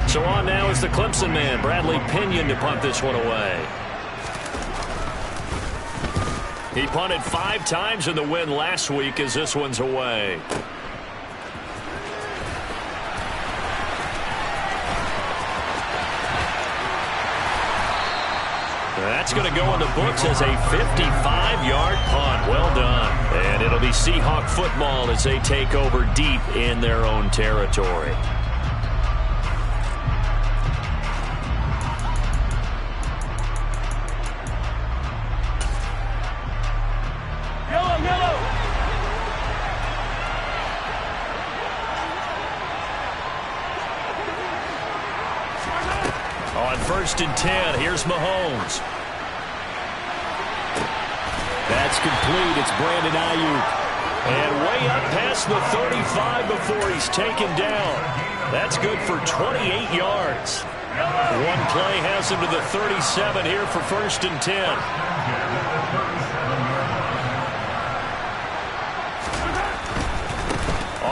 So on now is the Clemson man, Bradley Pinion, to punt this one away. He punted 5 times in the win last week as this one's away. That's going to go in the books as a 55-yard punt. Well done. And it'll be Seahawk football as they take over deep in their own territory. On 1st and 10, here's Mahomes. That's complete. It's Brandon Ayuk. And way up past the 35 before he's taken down. That's good for 28 yards. One play has him to the 37 here for 1st and 10.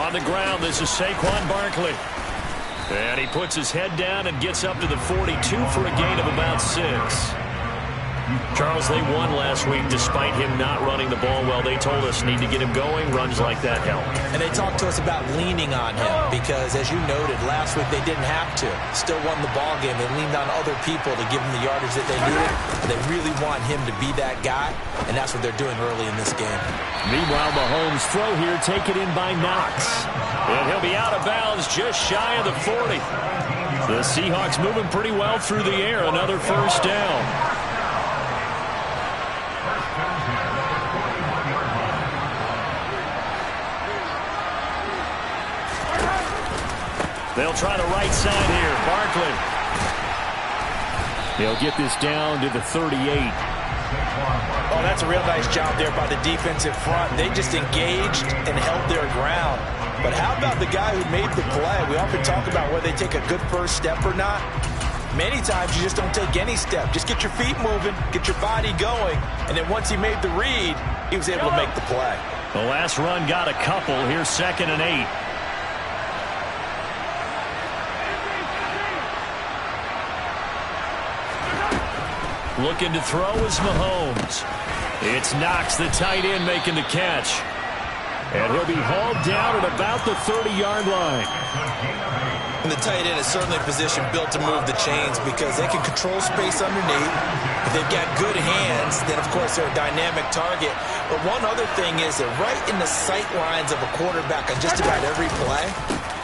On the ground, this is Saquon Barkley. And he puts his head down and gets up to the 42 for a gain of about 6. Charles, they won last week despite him not running the ball well. They told us need to get him going. Runs like that help. And they talked to us about leaning on him because, as you noted, last week they didn't have to. Still won the ball game. They leaned on other people to give them the yardage that they needed. They really want him to be that guy, and that's what they're doing early in this game. Meanwhile, Mahomes' throw here taken in by Knox. And he'll be out of bounds just shy of the 40. The Seahawks moving pretty well through the air. Another 1st down. They'll try the right side here. Barkley. He'll get this down to the 38. Oh, that's a real nice job there by the defensive front. They just engaged and held their ground. But how about the guy who made the play? We often talk about whether they take a good first step or not. Many times you just don't take any step. Just get your feet moving, get your body going, and then once he made the read, he was able to make the play. The last run got a couple. Here's 2nd and 8. Looking to throw is Mahomes. It's Knox, the tight end, making the catch. And he'll be hauled down at about the 30-yard line. And the tight end is certainly a position built to move the chains because they can control space underneath. If they've got good hands, then, of course, they're a dynamic target. But one other thing is they're right in the sight lines of a quarterback on just about every play.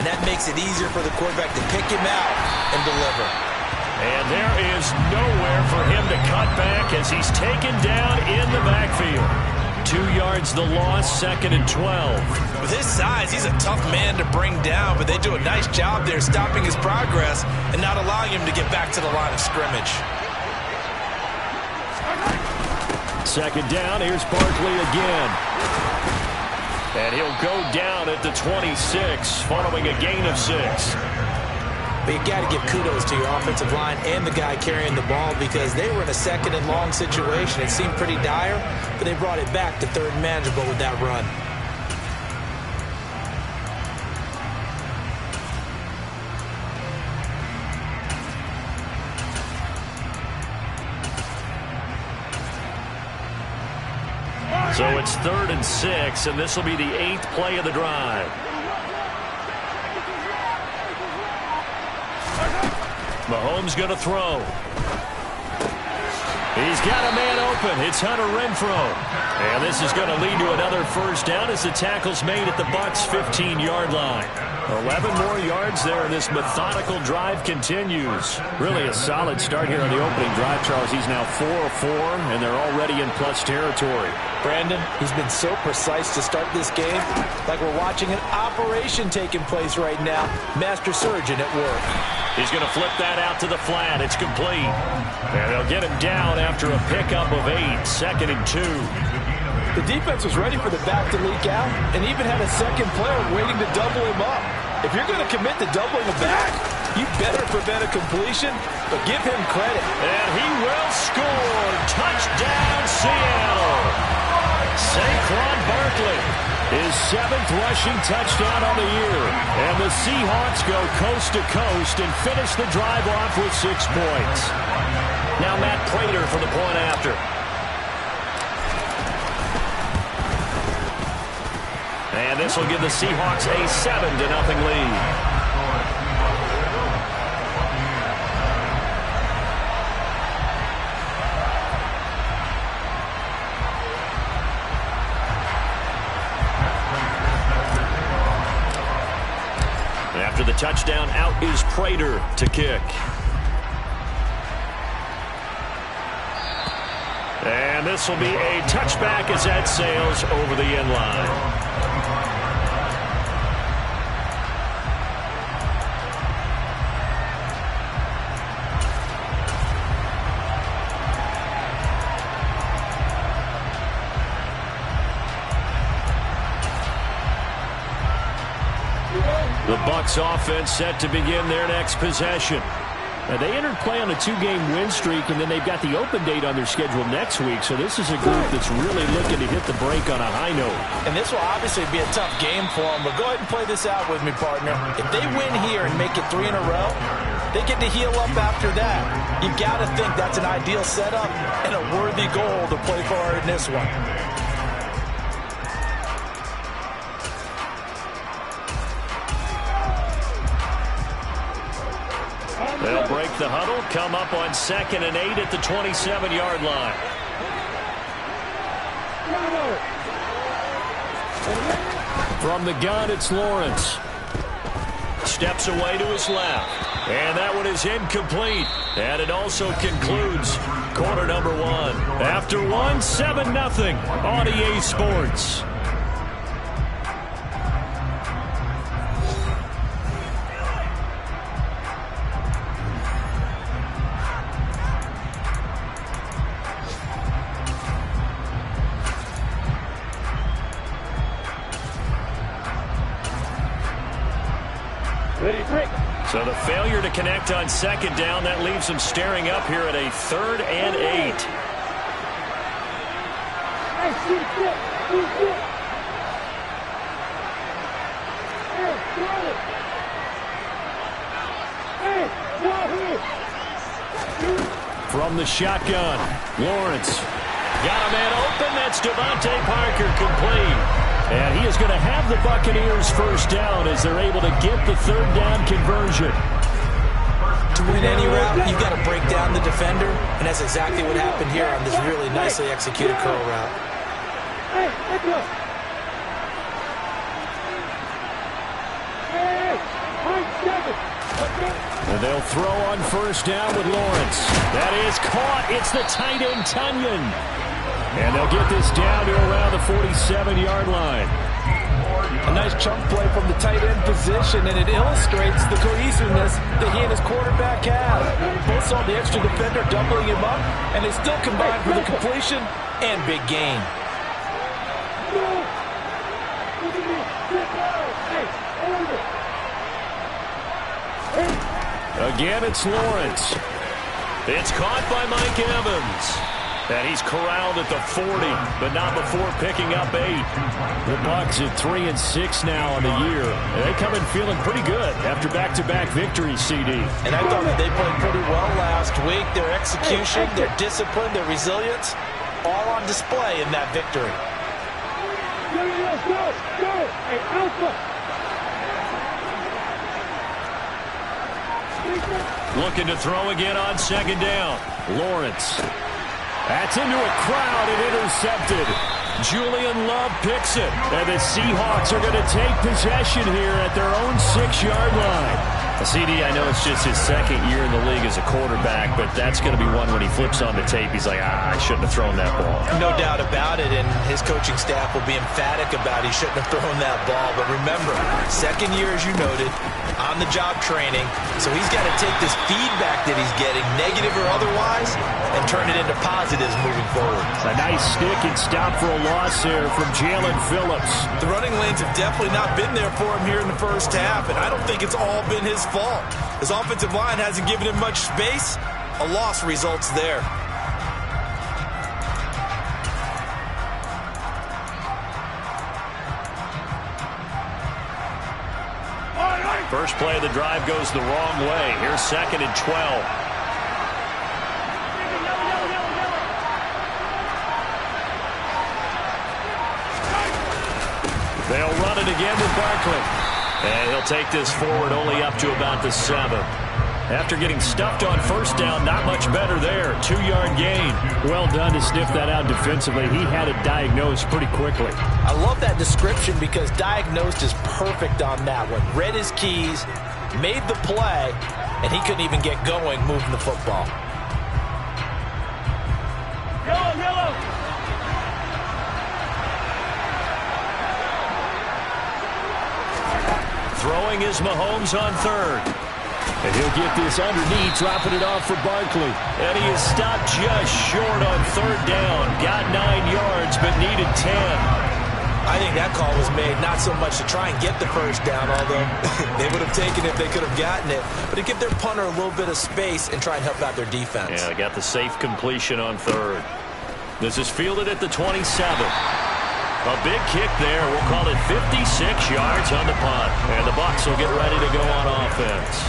And that makes it easier for the quarterback to pick him out and deliver. And there is nowhere for him to cut back as he's taken down in the backfield. 2 yards the loss, 2nd and 12. With his size, he's a tough man to bring down, but they do a nice job there stopping his progress and not allowing him to get back to the line of scrimmage. 2nd down, here's Barkley again. And he'll go down at the 26 following a gain of 6. But you got to give kudos to your offensive line and the guy carrying the ball because they were in a 2nd and long situation. It seemed pretty dire, but they brought it back to 3rd and manageable with that run. So it's 3rd and 6, and this will be the 8th play of the drive. Mahomes going to throw. He's got a man open. It's Hunter Renfrow. And this is going to lead to another 1st down as the tackle's made at the Bucs' 15-yard line. 11 more yards there, and this methodical drive continues. Really a solid start here on the opening drive, Charles. He's now 4 of 4, and they're already in plus territory. Brandon, he's been so precise to start this game, like we're watching an operation taking place right now. Master surgeon at work. He's going to flip that out to the flat. It's complete. And they'll get him down after a pickup of 8, 2nd and 2. The defense was ready for the back to leak out and even had a second player waiting to double him up. If you're going to commit to doubling the back, you better prevent a completion, but give him credit. And he will score. Touchdown, Seattle. Saquon Barkley. his 7th rushing touchdown on the year. And the Seahawks go coast to coast and finish the drive off with 6 points. Now Matt Prater for the point after. And this will give the Seahawks a 7-0 lead. After the touchdown, out is Prater to kick. And this will be a touchback as that sails over the end line. The Bucs offense set to begin their next possession. Now, they entered play on a 2-game win streak, and then they've got the open date on their schedule next week. So this is a group that's really looking to hit the break on a high note. And this will obviously be a tough game for them, but go ahead and play this out with me, partner. If they win here and make it 3 in a row, they get to heal up after that. You've got to think that's an ideal setup and a worthy goal to play for in this one. They'll break the huddle, come up on 2nd and 8 at the 27-yard line. From the gun, it's Lawrence. Steps away to his left. And that one is incomplete. And it also concludes quarter number 1. After 1, 7-0 on EA Sports. So the failure to connect on 2nd down, that leaves them staring up here at a 3rd and 8. From the shotgun, Lawrence. Got a man open. That's Devontae Parker, complete. And he is going to have the Buccaneers first down as they're able to get the 3rd down conversion. To win any route, you've got to break down the defender, and that's exactly what happened here on this really nicely executed curl route. And they'll throw on first down with Lawrence. That is caught. It's the tight end, Tunyon. And they'll get this down to around the 47-yard line. A nice chunk play from the tight end position, and it illustrates the cohesiveness that he and his quarterback have. Both saw the extra defender doubling him up, and they still combined for the completion and big gain. Again, it's Lawrence. It's caught by Mike Evans. And he's corralled at the 40, but not before picking up 8. The Bucs at 3-6 now on the year. And they come in feeling pretty good after back-to-back victories, CD. And I thought that they played pretty well last week. Their execution, their discipline, their resilience, all on display in that victory. Looking to throw again on 2nd down. Lawrence. That's into a crowd and intercepted. Julian Love picks it. And the Seahawks are going to take possession here at their own 6-yard line. CD, I know it's just his 2nd year in the league as a quarterback, but that's going to be one when he flips on the tape. He's like, I shouldn't have thrown that ball. No doubt about it, and his coaching staff will be emphatic about he shouldn't have thrown that ball. But remember, 2nd year, as you noted, on-the-job training, so he's got to take this feedback that he's getting, negative or otherwise, and turn it into positives moving forward. A nice stick and stop for a loss there from Jalen Phillips. The running lanes have definitely not been there for him here in the first half, and I don't think it's all been his fault. His offensive line hasn't given him much space. A loss results there. First play of the drive goes the wrong way. Here's 2nd and 12. They'll run it again with Barkley. And he'll take this forward only up to about the 7. After getting stuffed on first down, not much better there. 2-yard gain. Well done to sniff that out defensively. He had it diagnosed pretty quickly. I love that description because diagnosed is perfect on that one. Read his keys, made the play, and he couldn't even get going moving the football. Yellow. Throwing is Mahomes on 3rd. And he'll get this underneath, dropping it off for Barkley. And he is stopped just short on 3rd down. Got 9 yards, but needed 10. I think that call was made not so much to try and get the first down, although they would have taken it if they could have gotten it, but to give their punter a little bit of space and try and help out their defense. Yeah, they got the safe completion on 3rd. This is fielded at the 27. A big kick there. We'll call it 56 yards on the punt. And the Bucs will get ready to go on offense.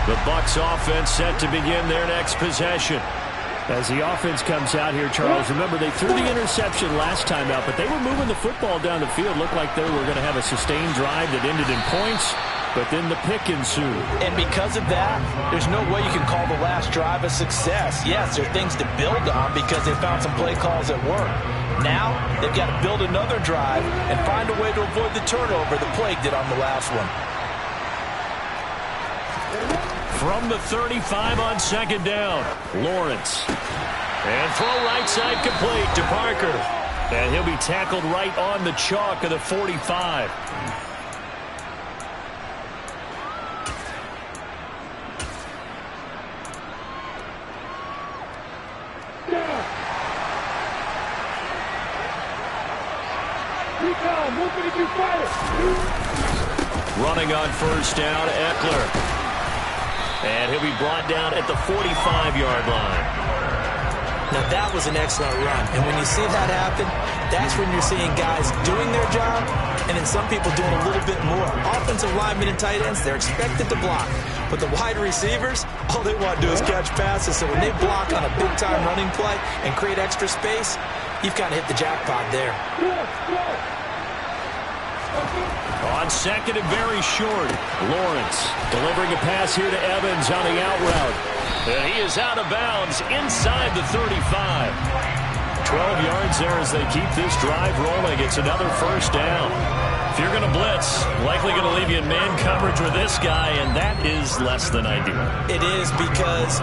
The Bucs offense set to begin their next possession. As the offense comes out here, Charles, remember they threw the interception last time out, but they were moving the football down the field. Looked like they were going to have a sustained drive that ended in points, but then the pick ensued. And because of that, there's no way you can call the last drive a success. Yes, there are things to build on because they found some play calls that work. Now, they've got to build another drive and find a way to avoid the turnover the Plague did on the last one. From the 35 on 2nd down, Lawrence. And throw right side complete to Parker. And he'll be tackled right on the chalk of the 45. Running on first down, Eckler. And he'll be brought down at the 45-yard line. Now, that was an excellent run. And when you see that happen, that's when you're seeing guys doing their job and then some people doing a little bit more. Offensive linemen and tight ends, they're expected to block. But the wide receivers, all they want to do is catch passes. So when they block on a big-time running play and create extra space, you've kind of hit the jackpot there. On 2nd and very short, Lawrence delivering a pass here to Evans on the out route. And he is out of bounds inside the 35. 12 yards there as they keep this drive rolling. It's another first down. If you're going to blitz, likely going to leave you in man coverage with this guy, and that is less than ideal. It is because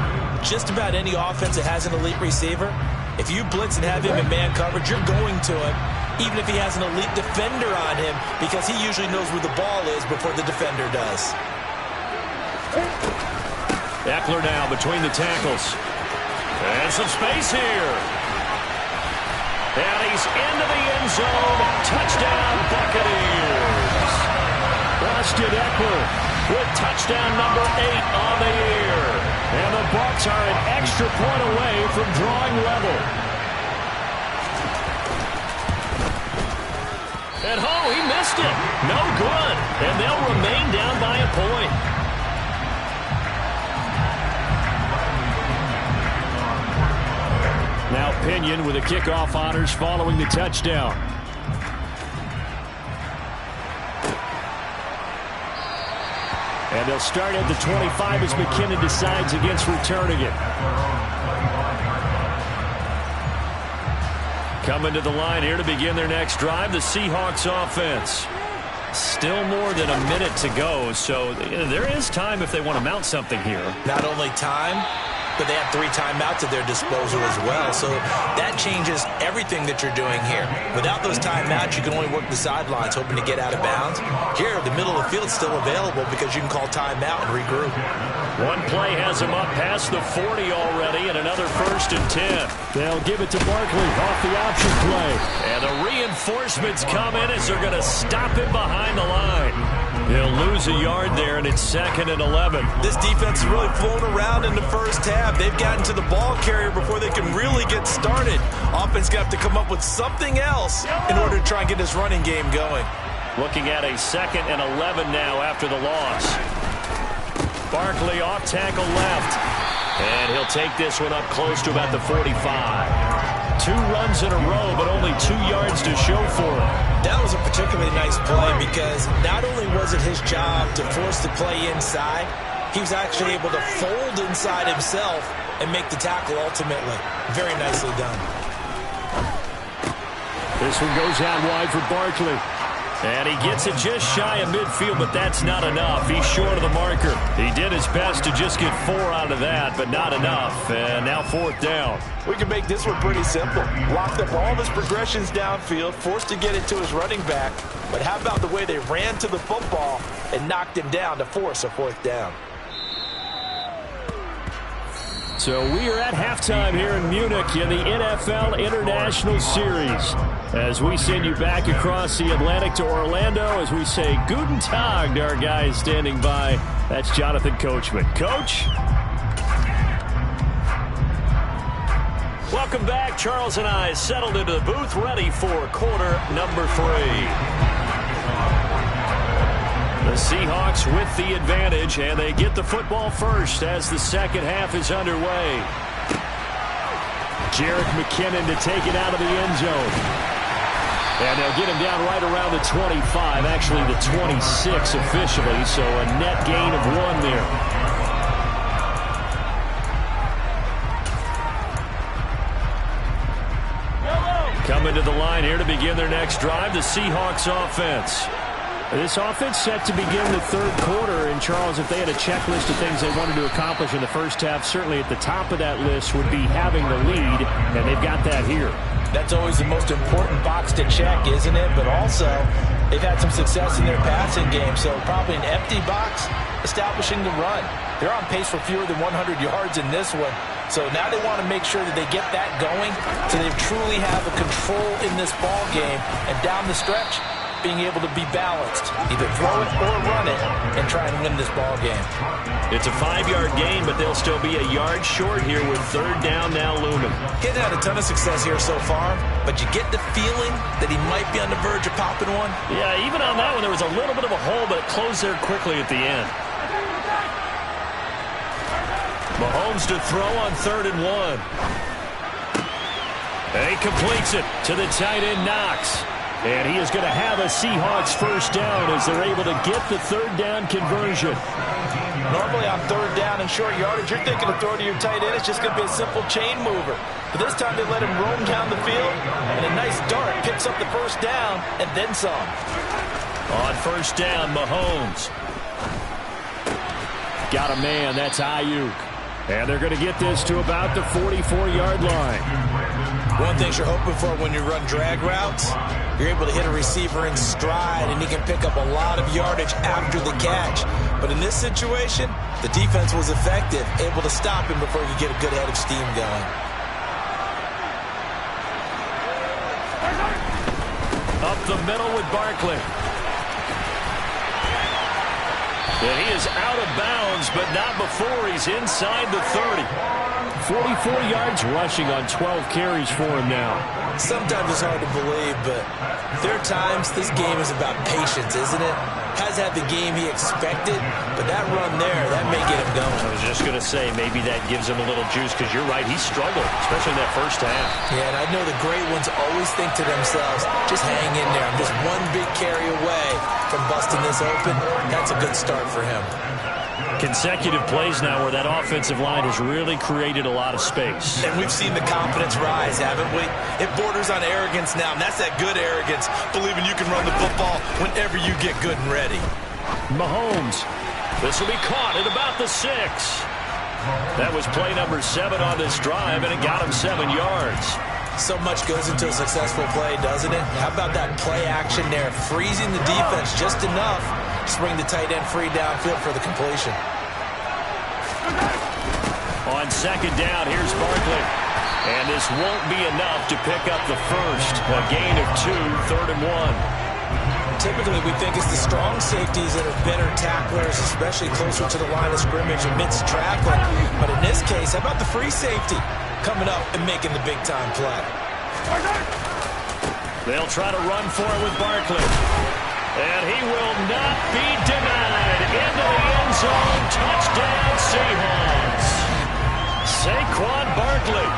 just about any offense that has an elite receiver, if you blitz and have him in man coverage, you're going to him, even if he has an elite defender on him, because he usually knows where the ball is before the defender does. Eckler now between the tackles. And some space here. And he's into the end zone. Touchdown, Buccaneers. Austin Eckler with touchdown number 8 on the year. And the Bucs are an extra point away from drawing level. And he missed it. No good. And they'll remain down by a point. Now Pinion with the kickoff honors following the touchdown. And they'll start at the 25 as McKinnon decides against returning it. Coming to the line here to begin their next drive, the Seahawks offense. Still more than a minute to go, so there is time if they want to mount something here. Not only time, but they have 3 timeouts at their disposal as well. So that changes everything that you're doing here. Without those timeouts, you can only work the sidelines, hoping to get out of bounds. Here, the middle of the field's still available because you can call timeout and regroup. One play has him up past the 40 already, and another 1st and 10. They'll give it to Barkley off the option play. And the reinforcements come in as they're going to stop him behind the line. He'll lose a yard there, and it's 2nd and 11. This defense is really flown around in the first half. They've gotten to the ball carrier before they can really get started. Offense got to come up with something else in order to try and get this running game going. Looking at a 2nd and 11 now after the loss. Barkley off tackle left. And he'll take this one up close to about the 45. 2 runs in a row, but only 2 yards to show for it. That was a particularly nice play because not only was it his job to force the play inside, he was actually able to fold inside himself and make the tackle ultimately. Very nicely done. This one goes out wide for Barkley. And he gets it just shy of midfield, but that's not enough. He's short of the marker. He did his best to just get 4 out of that, but not enough. And now 4th down. We can make this one pretty simple. Locked up all of his progressions downfield, forced to get it to his running back. But how about the way they ran to the football and knocked him down to force a 4th down? So we are at halftime here in Munich in the NFL International Series. As we send you back across the Atlantic to Orlando, as we say Guten Tag to our guys standing by. That's Jonathan Coachman. Coach? Welcome back. Charles and I settled into the booth, ready for quarter number 3. The Seahawks with the advantage, and they get the football first as the second half is underway. Jerick McKinnon to take it out of the end zone. And they'll get him down right around the 25, actually the 26 officially, so a net gain of 1 there. Coming to the line here to begin their next drive, the Seahawks offense. This offense set to begin the 3rd quarter, and Charles, if they had a checklist of things they wanted to accomplish in the first half, certainly at the top of that list would be having the lead, and they've got that here. That's always the most important box to check, isn't it? But also, they've had some success in their passing game, so probably an empty box establishing the run. They're on pace for fewer than 100 yards in this one, so now they want to make sure that they get that going so they truly have a control in this ball game, and down the stretch, being able to be balanced, either throw it or run it, and try and win this ball game. It's a 5-yard gain, but they'll still be a yard short here with 3rd down now looming. Getting had a ton of success here so far, but you get the feeling that he might be on the verge of popping one. Yeah, even on that one, there was a little bit of a hole, but it closed there quickly at the end. Mahomes to throw on 3rd and 1. And he completes it to the tight end, Knox. And he is going to have a Seahawks first down as they're able to get the 3rd down conversion. Normally on 3rd down and short yardage, you're thinking of throwing to your tight end. It's just going to be a simple chain mover. But this time they let him roam down the field, and a nice dart picks up the first down and then some. On 1st down, Mahomes. Got a man, that's Ayuk. And they're going to get this to about the 44-yard line. One thing you're hoping for when you run drag routes, you're able to hit a receiver in stride, and he can pick up a lot of yardage after the catch. But in this situation, the defense was effective, able to stop him before he could get a good head of steam going. Up the middle with Barkley. And he is out of bounds, but not before he's inside the 30. 44 yards rushing on 12 carries for him now. Sometimes it's hard to believe, but there are times this game is about patience, isn't it? Has had the game he expected, but that run there, that may get him going. I was just going to say, maybe that gives him a little juice, because you're right, he struggled, especially in that first half. Yeah, and I know the great ones always think to themselves, just hang in there. I'm just one big carry away from busting this open. That's a good start for him. Consecutive plays now where that offensive line has really created a lot of space. And we've seen the confidence rise, haven't we? It borders on arrogance now, and that's that good arrogance, believing you can run the football whenever you get good and ready. Mahomes. This will be caught at about the 6. That was play number 7 on this drive, and it got him 7 yards. So much goes into a successful play, doesn't it? How about that play action there, freezing the defense just enough to bring the tight end free downfield for the completion. On 2nd down, here's Barkley. And this won't be enough to pick up the first. A gain of 2, 3rd and 1. Typically, we think it's the strong safeties that are better tacklers, especially closer to the line of scrimmage amidst traffic. But in this case, how about the free safety coming up and making the big-time play? They'll try to run for it with Barkley. And he will not be denied. Into the end zone. Touchdown, Seahawks. Saquon Barkley,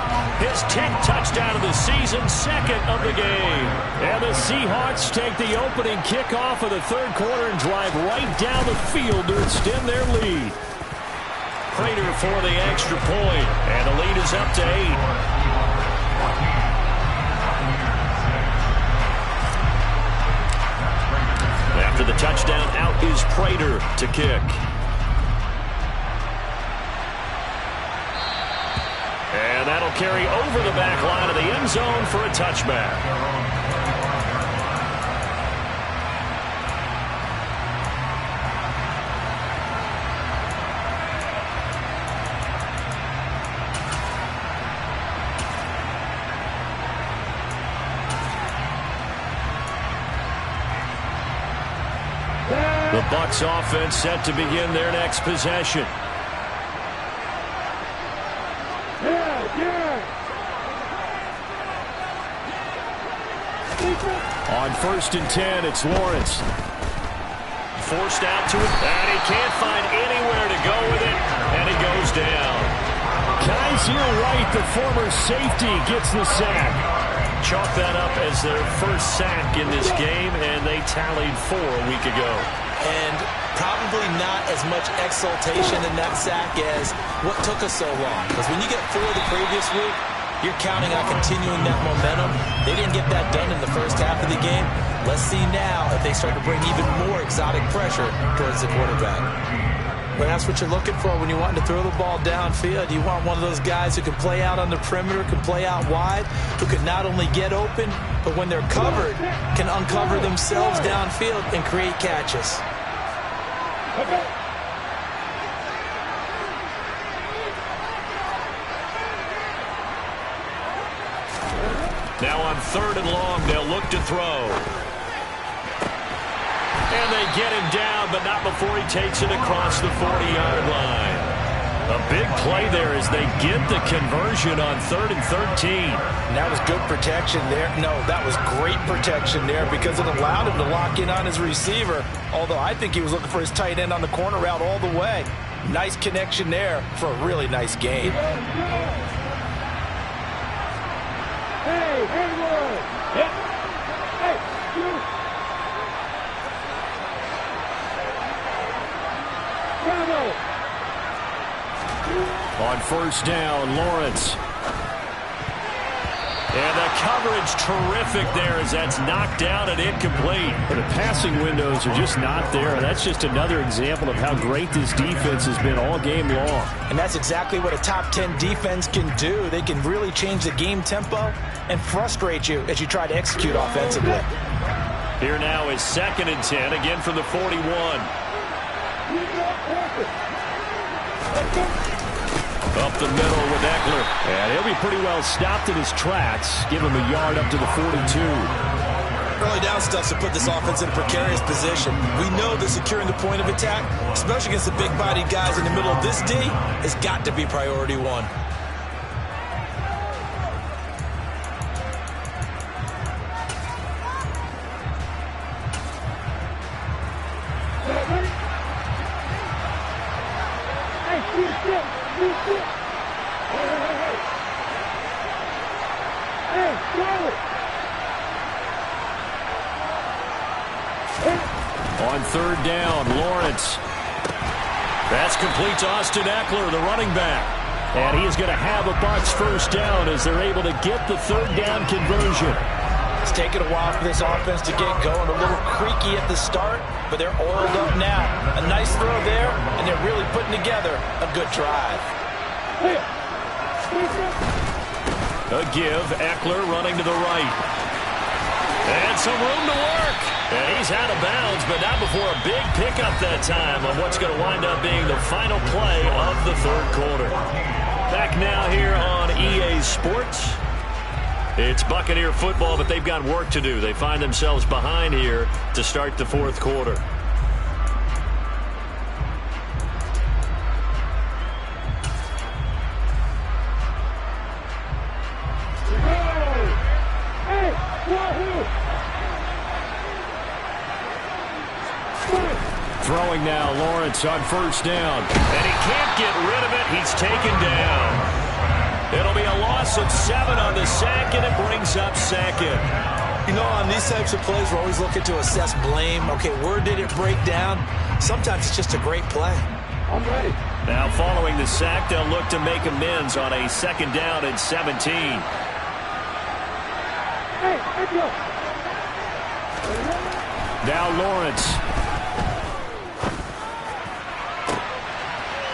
his 10th touchdown of the season, second of the game. And the Seahawks take the opening kickoff of the third quarter and drive right down the field to extend their lead. Prater for the extra point, and the lead is up to 8. After the touchdown, out is Prater to kick. And that'll carry over the back line of the end zone for a touchback. The Bucs offense set to begin their next possession. On 1st and 10, it's Lawrence. Forced out to it, and he can't find anywhere to go with it, and he goes down. Kaiser White, the former safety, gets the sack. Chalk that up as their first sack in this game, and they tallied 4 a week ago. And probably not as much exultation in that sack as what took us so long. Because when you get 4 the previous week, you're counting on continuing that momentum. They didn't get that done in the first half of the game. Let's see now if they start to bring even more exotic pressure towards the quarterback. But that's what you're looking for when you're wanting to throw the ball downfield. You want one of those guys who can play out on the perimeter, can play out wide, who can not only get open, but when they're covered, can uncover themselves downfield and create catches. Now on 3rd and long, they'll look to throw. And they get him down, but not before he takes it across the 40-yard line. A big play there as they get the conversion on 3rd and 13. And that was good protection there. No, that was great protection there because it allowed him to lock in on his receiver, although I think he was looking for his tight end on the corner route all the way. Nice connection there for a really nice game. Hey, Haywood! Yep. Hey, you! Bravo! On 1st down, Lawrence. And the coverage terrific there as that's knocked down and incomplete. The passing windows are just not there. And that's just another example of how great this defense has been all game long. And that's exactly what a top 10 defense can do. They can really change the game tempo and frustrate you as you try to execute offensively. Here now is 2nd and 10, again from the 41. Up the middle with Eckler. And he'll be pretty well stopped in his tracks. Give him a yard up to the 42. Early down stuff to put this offense in a precarious position. We know that securing the point of attack, especially against the big-bodied guys in the middle of this D, has got to be priority 1. On 3rd down, Lawrence. That's complete to Austin Eckler, the running back. And he is going to have a Bucs 1st down as they're able to get the 3rd down conversion. It's taken a while for this offense to get going. A little creaky at the start, but they're oiled up now. A nice throw there, and they're really putting together a good drive. A give, Eckler running to the right. And some room to work. And he's out of bounds, but not before a big pickup that time on what's going to wind up being the final play of the 3rd quarter. Back now here on EA Sports. It's Buccaneer football, but they've got work to do. They find themselves behind here to start the fourth quarter. Throwing now, Lawrence on first down. And he can't get rid of it. He's taken down. It'll be a loss of 7 on the sack, and it brings up second. You know, on these types of plays, we're always looking to assess blame. Okay, where did it break down? Sometimes it's just a great play. I'm ready. Now following the sack, they'll look to make amends on a second down and 17. Hey, let's go. Now Lawrence.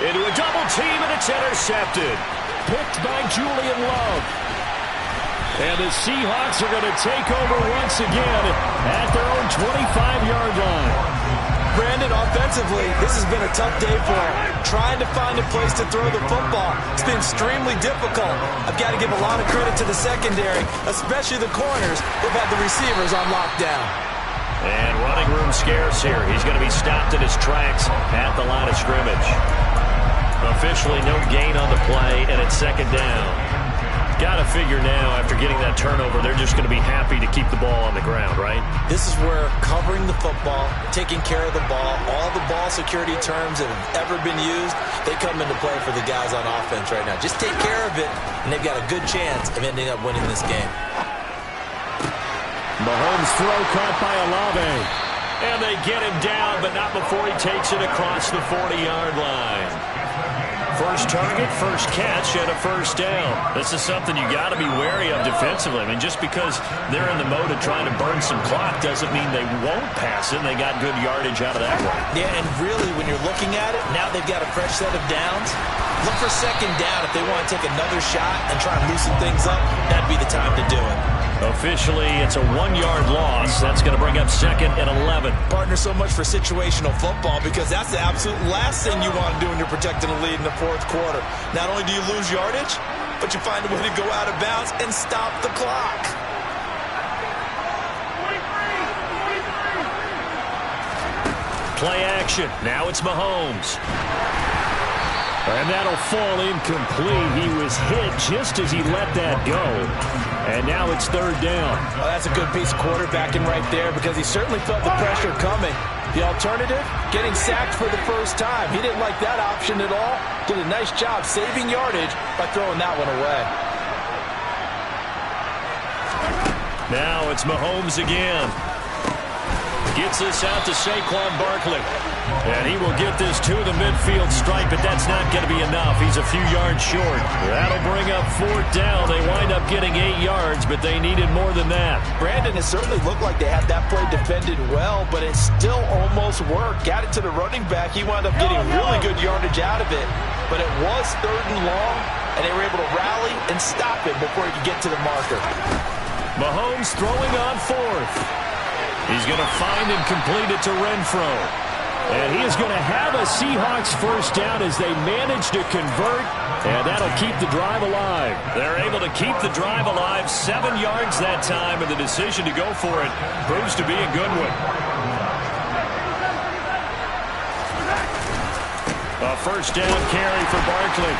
Into a double team, and it's intercepted. Picked by Julian Love. And the Seahawks are going to take over once again at their own 25-yard line. Brandon, offensively, this has been a tough day for him. Trying to find a place to throw the football. It's been extremely difficult. I've got to give a lot of credit to the secondary, especially the corners who've had the receivers on lockdown. And running room scarce here. He's going to be stopped in his tracks at the line of scrimmage. Officially no gain on the play, and it's second down. Got to figure now, after getting that turnover, they're just going to be happy to keep the ball on the ground, right? This is where covering the football, taking care of the ball, all the ball security terms that have ever been used, they come into play for the guys on offense right now. Just take care of it, and they've got a good chance of ending up winning this game. Mahomes' throw caught by Olave. And they get him down, but not before he takes it across the 40-yard line. First target, first catch, and a first down. This is something you got to be wary of defensively. I mean, just because they're in the mode of trying to burn some clock doesn't mean they won't pass it. They got good yardage out of that one. Yeah, and really, when you're looking at it, now they've got a fresh set of downs. Look for second down. If they want to take another shot and try and loosen things up, that'd be the time to do it. Officially, it's a 1-yard loss. That's going to bring up second and 11. Partner, so much for situational football because that's the absolute last thing you want to do when you're protecting a lead in the fourth quarter. Not only do you lose yardage, but you find a way to go out of bounds and stop the clock. Play action. Now it's Mahomes. And that'll fall incomplete. He was hit just as he let that go. And now it's third down. Well, that's a good piece of quarterbacking right there because he certainly felt the pressure coming. The alternative, getting sacked for the first time. He didn't like that option at all. Did a nice job saving yardage by throwing that one away. Now it's Mahomes again. Gets this out to Saquon Barkley. And he will get this to the midfield stripe, but that's not going to be enough. He's a few yards short. That'll bring up fourth down. They wind up getting 8 yards, but they needed more than that. Brandon, it certainly looked like they had that play defended well, but it still almost worked. Got it to the running back. He wound up getting really good yardage out of it, but it was third and long, and they were able to rally and stop it before he could get to the marker. Mahomes throwing on fourth. He's going to find and complete it to Renfro. And he is going to have a Seahawks first down as they manage to convert, and that'll keep the drive alive. They're able to keep the drive alive, 7 yards that time, and the decision to go for it proves to be a good one. A first down carry for Barkley.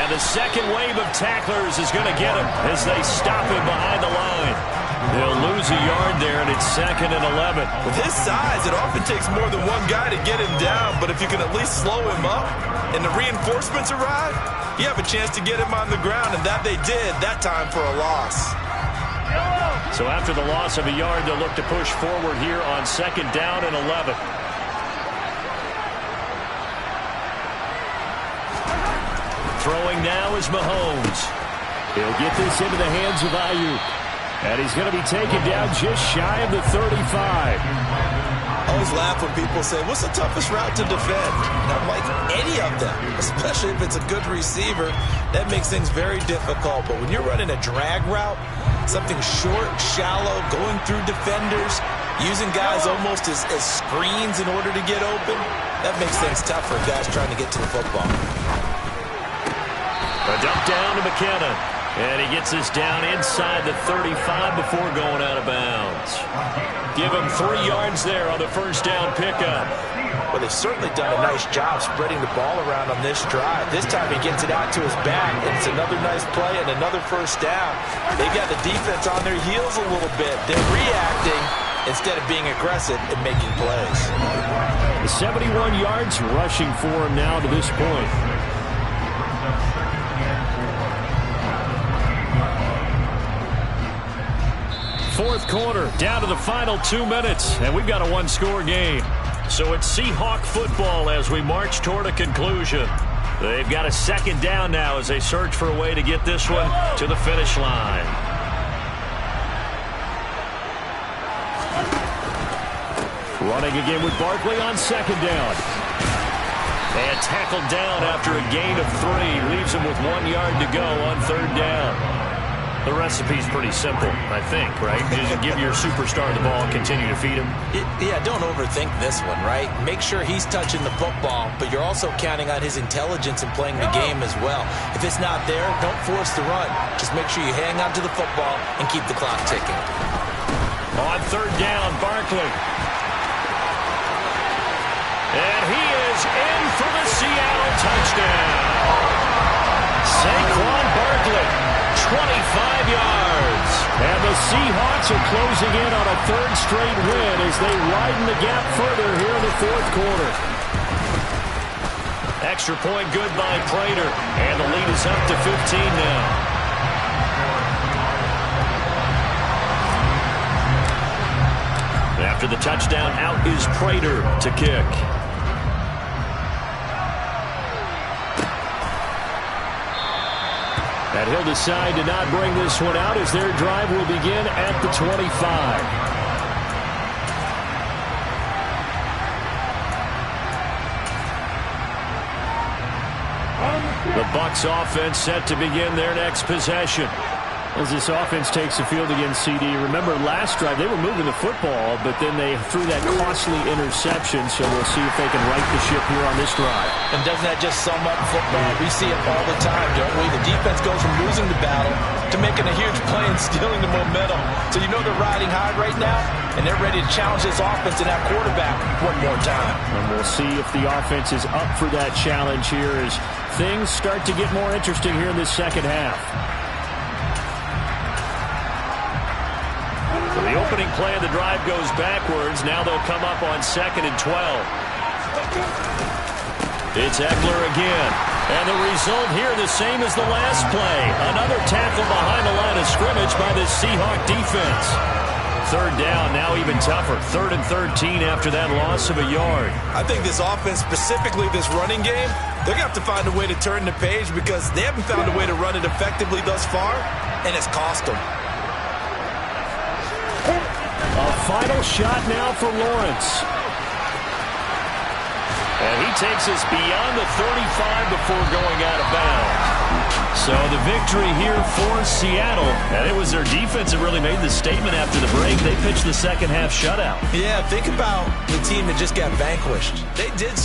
And the second wave of tacklers is going to get him as they stop him behind the line. They'll lose a yard there, and it's second and 11. With his size, it often takes more than one guy to get him down, but if you can at least slow him up and the reinforcements arrive, you have a chance to get him on the ground, and that they did that time for a loss. So after the loss of a yard, they'll look to push forward here on second down and 11. Throwing now is Mahomes. He'll get this into the hands of Ayuk. And he's going to be taken down just shy of the 35. I always laugh when people say, what's the toughest route to defend? And I'm like, any of them, especially if it's a good receiver. That makes things very difficult. But when you're running a drag route, something short, shallow, going through defenders, using guys almost as screens in order to get open, that makes things tough for guys trying to get to the football. A dump down to McKinnon. And he gets this down inside the 35 before going out of bounds. Give him 3 yards there on the first down pickup. Well, they've certainly done a nice job spreading the ball around on this drive. This time he gets it out to his back, and it's another nice play and another first down. They got the defense on their heels a little bit. They're reacting instead of being aggressive and making plays. 71 yards rushing for him now to this point. Fourth quarter, down to the final 2 minutes, and we've got a one-score game. So it's Seahawk football as we march toward a conclusion. They've got a second down now as they search for a way to get this one to the finish line. Running again with Barkley on second down. And tackled down after a gain of 3. Leaves him with 1 yard to go on third down. The recipe's pretty simple, I think, right? Just give your superstar the ball and continue to feed him. Yeah, don't overthink this one, right? Make sure he's touching the football, but you're also counting on his intelligence in playing the game as well. If it's not there, don't force the run. Just make sure you hang on to the football and keep the clock ticking. On third down, Barkley. And he is in for the Seattle touchdown. Saquon Barkley. 25 yards. And the Seahawks are closing in on a third straight win as they widen the gap further here in the fourth quarter. Extra point good by Prater. And the lead is up to 15 now. After the touchdown, out is Prater to kick. And he'll decide to not bring this one out as their drive will begin at the 25. The Bucs offense set to begin their next possession. As this offense takes the field against CD, remember last drive they were moving the football, but then they threw that costly interception, so we'll see if they can right the ship here on this drive. And doesn't that just sum up football? We see it all the time, don't we? The defense goes from losing the battle to making a huge play and stealing the momentum. So you know they're riding high right now, and they're ready to challenge this offense and that quarterback one more time. And we'll see if the offense is up for that challenge here as things start to get more interesting here in this second half. So the opening play of the drive goes backwards. Now they'll come up on 2nd and 12. It's Eckler again. And the result here the same as the last play. Another tackle behind the line of scrimmage by the Seahawk defense. Third down, now even tougher. 3rd and 13 after that loss of a yard. I think this offense, specifically this running game, they're going to have to find a way to turn the page because they haven't found a way to run it effectively thus far, and it's cost them. A final shot now for Lawrence. And he takes us beyond the 35 before going out of bounds. So the victory here for Seattle. And it was their defense that really made the statement after the break. They pitched the second half shutout. Yeah, think about the team that just got vanquished. They did